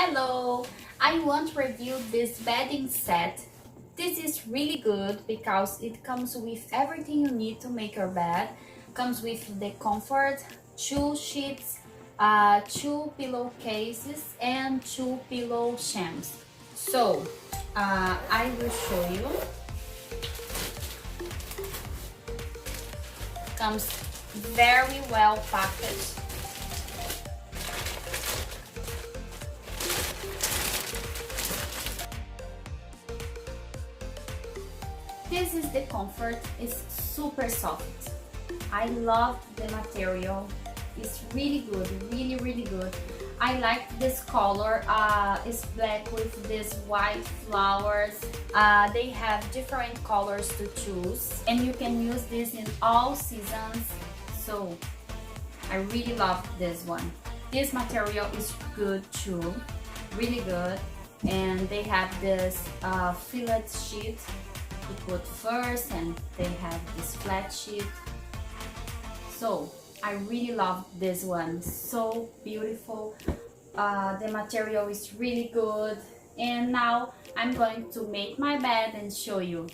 Hello! I want to review this bedding set. This is really good because it comes with everything you need to make your bed. Comes with the comfort, 2 sheets, 2 pillowcases, and 2 pillow shams. So, I will show you. Comes very well packaged. This is the comfort, it's super soft. I love the material, it's really good, really good. I like this color, it's black with these white flowers. They have different colors to choose and you can use this in all seasons. So I really love this one. This material is good too, really good. And they have this fillet sheet to put first, and they have this flat sheet. So I really love this one, so beautiful. The material is really good. And now I'm going to make my bed and show you.